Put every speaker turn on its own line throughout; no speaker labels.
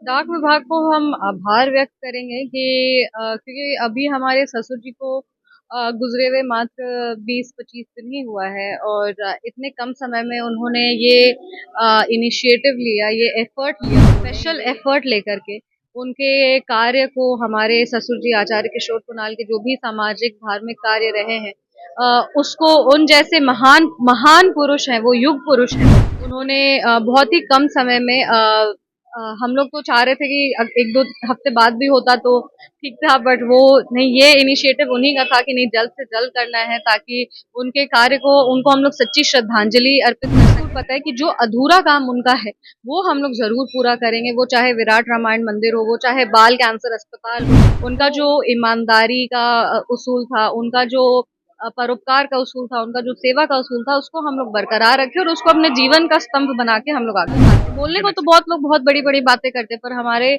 डाक विभाग को हम आभार व्यक्त करेंगे कि क्योंकि अभी हमारे ससुर जी को गुजरे हुए मात्र 20-25 दिन ही हुआ है और इतने कम समय में उन्होंने ये इनिशिएटिव लिया, ये एफर्ट लिया, स्पेशल एफर्ट लेकर के उनके कार्य को हमारे ससुर जी आचार्य किशोर कुणाल के जो भी सामाजिक धार्मिक कार्य रहे हैं, उसको उन जैसे महान महान पुरुष हैं, वो युग पुरुष हैं, उन्होंने बहुत ही कम समय में हम लोग तो चाह रहे थे कि 1-2 हफ्ते बाद भी होता तो ठीक था, बट वो नहीं, ये इनिशिएटिव उन्हीं का था कि नहीं, जल्द से जल्द करना है ताकि उनके कार्य को उनको हम लोग सच्ची श्रद्धांजलि अर्पित कर सकें। पता है कि जो अधूरा काम उनका है वो हम लोग जरूर पूरा करेंगे, वो चाहे विराट रामायण मंदिर हो, वो चाहे बाल कैंसर अस्पताल हो, उनका जो ईमानदारी का उसूल था, उनका जो परोपकार का उसूल था, उनका जो सेवा का उसूल था, उसको हम लोग बरकरार रखे और उसको अपने जीवन का स्तंभ बना के हम लोग आगे बढ़ते हैं। बोलने को तो बहुत लोग बहुत बड़ी-बड़ी बातें करते हैं, पर हमारे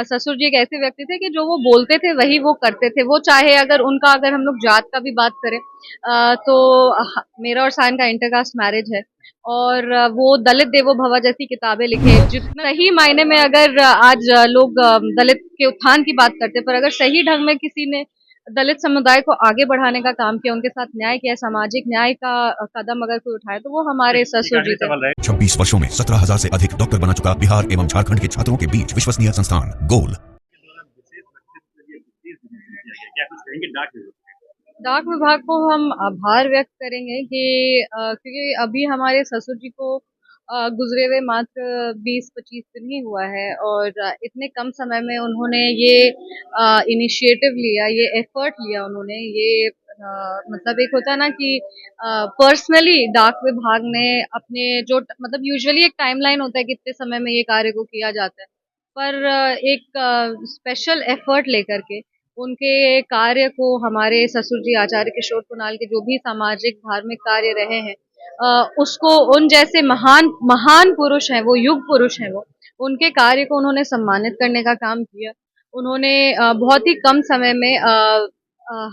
ससुर जी एक ऐसे व्यक्ति थे कि जो वो बोलते थे वही वो करते थे। वो चाहे अगर हम लोग जात का भी बात करें, तो मेरा और सायन का इंटरकास्ट मैरिज है और वो दलित देवो भव जैसी किताबें लिखे। जितना सही मायने में अगर आज लोग दलित के उत्थान की बात करते हैं, पर अगर सही ढंग में किसी ने दलित समुदाय को आगे बढ़ाने का काम किया, उनके साथ न्याय किया, सामाजिक न्याय का कदम अगर कोई उठाए तो वो हमारे ससुर जी थे।
26 वर्षों में 17,000 से अधिक डॉक्टर बना चुका बिहार एवं झारखंड के छात्रों के बीच विश्वसनीय संस्थान गोल।
डाक विभाग को हम आभार व्यक्त करेंगे कि क्योंकि अभी हमारे ससुर जी को गुजरे हुए मात्र 20-25 दिन ही हुआ है और इतने कम समय में उन्होंने ये इनिशिएटिव लिया, ये एफर्ट लिया, उन्होंने ये मतलब एक होता है ना कि पर्सनली डाक विभाग ने अपने जो मतलब यूजुअली एक टाइमलाइन होता है कि इतने समय में ये कार्य को किया जाता है, पर एक स्पेशल एफर्ट लेकर के उनके कार्य को हमारे ससुर जी आचार्य किशोर कुणाल के जो भी सामाजिक धार्मिक कार्य रहे हैं, उसको उन जैसे महान महान पुरुष हैं, वो युग पुरुष हैं, वो उनके कार्य को उन्होंने सम्मानित करने का काम किया। उन्होंने बहुत ही कम समय में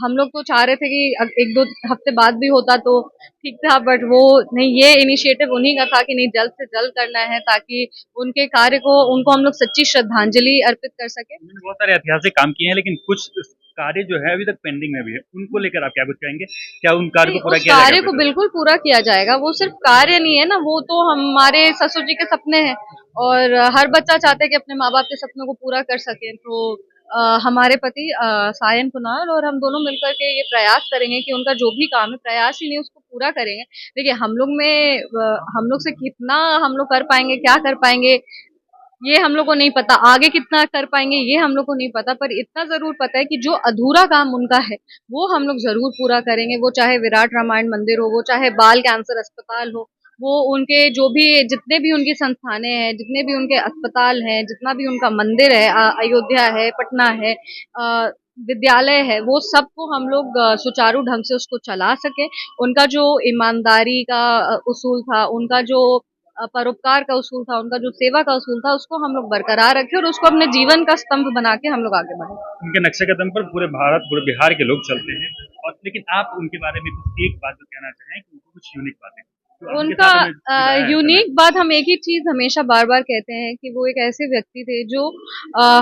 हम लोग तो चाह रहे थे कि 1-2 हफ्ते बाद भी होता तो ठीक था, बट वो नहीं, ये इनिशिएटिव उन्हीं का था कि नहीं, जल्द से जल्द करना है ताकि उनके कार्य को उनको हम लोग सच्ची श्रद्धांजलि अर्पित कर सकें।
उन्होंने बहुत सारे ऐतिहासिक काम किए हैं, लेकिन कुछ कार्य जो है अभी तक पेंडिंग में भी है। उनको लेकर आप क्या कुछ कहेंगे? क्या उन कार्य
नहीं,
को पूरा
उस
किया
कार्य
जाएगा
को
फिर से?
बिल्कुल पूरा किया जाएगा। वो सिर्फ कार्य नहीं है ना, वो तो हमारे ससुर जी के सपने हैं और हर बच्चा चाहता है कि अपने माँ-बाप के सपनों को पूरा कर सके। तो हमारे पति सायन कुणाल और हम दोनों मिलकर के ये प्रयास करेंगे कि उनका जो भी काम है, प्रयास ही नहीं, उसको पूरा करेंगे। देखिए, हम लोग से कितना हम लोग कर पाएँगे, क्या कर पाएँगे, ये हम लोग को नहीं पता। आगे कितना कर पाएँगे ये हम लोग को नहीं पता, पर इतना ज़रूर पता है कि जो अधूरा काम उनका है, वो हम लोग ज़रूर पूरा करेंगे। वो चाहे विराट रामायण मंदिर हो, वो चाहे बाल कैंसर अस्पताल हो, वो उनके जो भी जितने भी उनकी संस्थानें हैं, जितने भी उनके अस्पताल हैं, जितना भी उनका मंदिर है, अयोध्या है, पटना है, विद्यालय है, वो सबको हम लोग सुचारू ढंग से उसको चला सकें। उनका जो ईमानदारी का उसूल था, उनका जो परोपकार का उसूल था, उनका जो सेवा का उसूल था, उसको हम लोग बरकरार रखें और उसको अपने जीवन का स्तंभ बना के हम लोग आगे बढ़ें।
उनके नक्शे कदम पर पूरे भारत, पूरे बिहार के लोग चलते हैं, और लेकिन आप उनके बारे में कुछ एक बात जो कहना चाहें कि उनको कुछ यूनिक बातें जो उनके
उनका
साथ में बिताया है समय।
यूनिक बात, हम एक ही चीज़ हमेशा बार-बार कहते हैं कि वो एक ऐसे व्यक्ति थे जो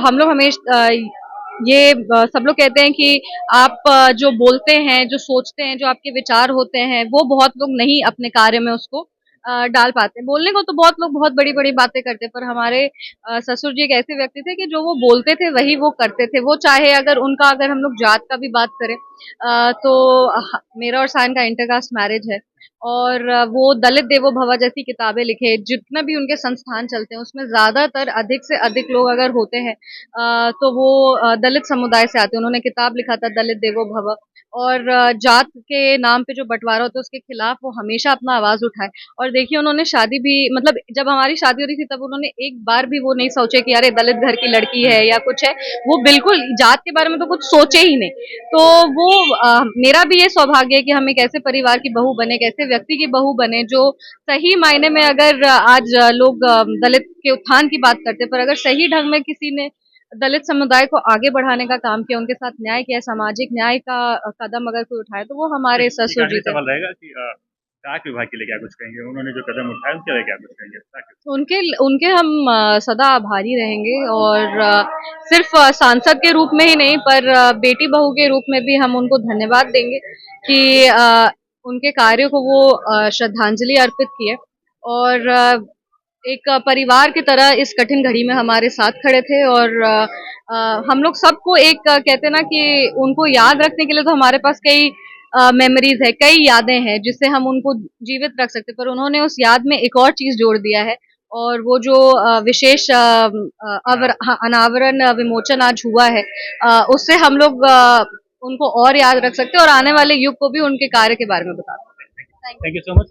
हम लोग सब लोग कहते हैं कि आप जो बोलते हैं, जो सोचते हैं, जो आपके विचार होते हैं, वो बहुत लोग नहीं अपने कार्य में उसको डाल पाते हैं। बोलने को तो बहुत लोग बहुत बड़ी-बड़ी बातें करते हैं, पर हमारे ससुर जी एक ऐसे व्यक्ति थे कि जो वो बोलते थे वही वो करते थे। वो चाहे अगर हम लोग जात का भी बात करें, तो मेरा और सायन का इंटरकास्ट मैरिज है और वो दलित देवो भव जैसी किताबें लिखे। जितना भी उनके संस्थान चलते हैं उसमें ज़्यादातर अधिक से अधिक लोग अगर होते हैं, तो वो दलित समुदाय से आते हैं। उन्होंने किताब लिखा था दलित देवो भव, और जात के नाम पे जो बँटवारा होता है उसके खिलाफ वो हमेशा अपना आवाज़ उठाए। और देखिए, उन्होंने शादी भी, मतलब जब हमारी शादी हो रही थी तब उन्होंने एक बार भी वो नहीं सोचे कि अरे दलित घर की लड़की है या कुछ है। वो बिल्कुल जात के बारे में तो कुछ सोचे ही नहीं। तो वो मेरा भी ये सौभाग्य है कि हम एक ऐसे परिवार की बहू बने, एक ऐसे व्यक्ति की बहू बने जो सही मायने में अगर आज लोग दलित के उत्थान की बात करते हैं, पर अगर सही ढंग में किसी ने दलित समुदाय को आगे बढ़ाने का काम किया, उनके साथ न्याय किया, सामाजिक न्याय का कदम अगर कोई उठाए तो वो हमारे
एक
ससुर
आखिरी
जी थे।
सवाल रहेगा कि डाक विभाग के लिए क्या कुछ कहेंगे? उन्होंने जो कदम उठाया उसके लिए क्या कुछ कहेंगे?
उनके उनके हम सदा आभारी रहेंगे और सिर्फ सांसद के रूप में ही नहीं पर बेटी बहू के रूप में भी हम उनको धन्यवाद देंगे कि उनके कार्य को वो श्रद्धांजलि अर्पित किए और एक परिवार की तरह इस कठिन घड़ी में हमारे साथ खड़े थे और हम लोग सबको एक कहते हैं ना कि उनको याद रखने के लिए तो हमारे पास कई मेमोरीज है, कई यादें हैं जिससे हम उनको जीवित रख सकते, पर उन्होंने उस याद में एक और चीज जोड़ दिया है और वो जो विशेष अनावरण विमोचन आज हुआ है, उससे हम लोग उनको और याद रख सकते हैं और आने वाले युग को भी उनके कार्य के बारे में बता सकते हैं।
Thank you so much.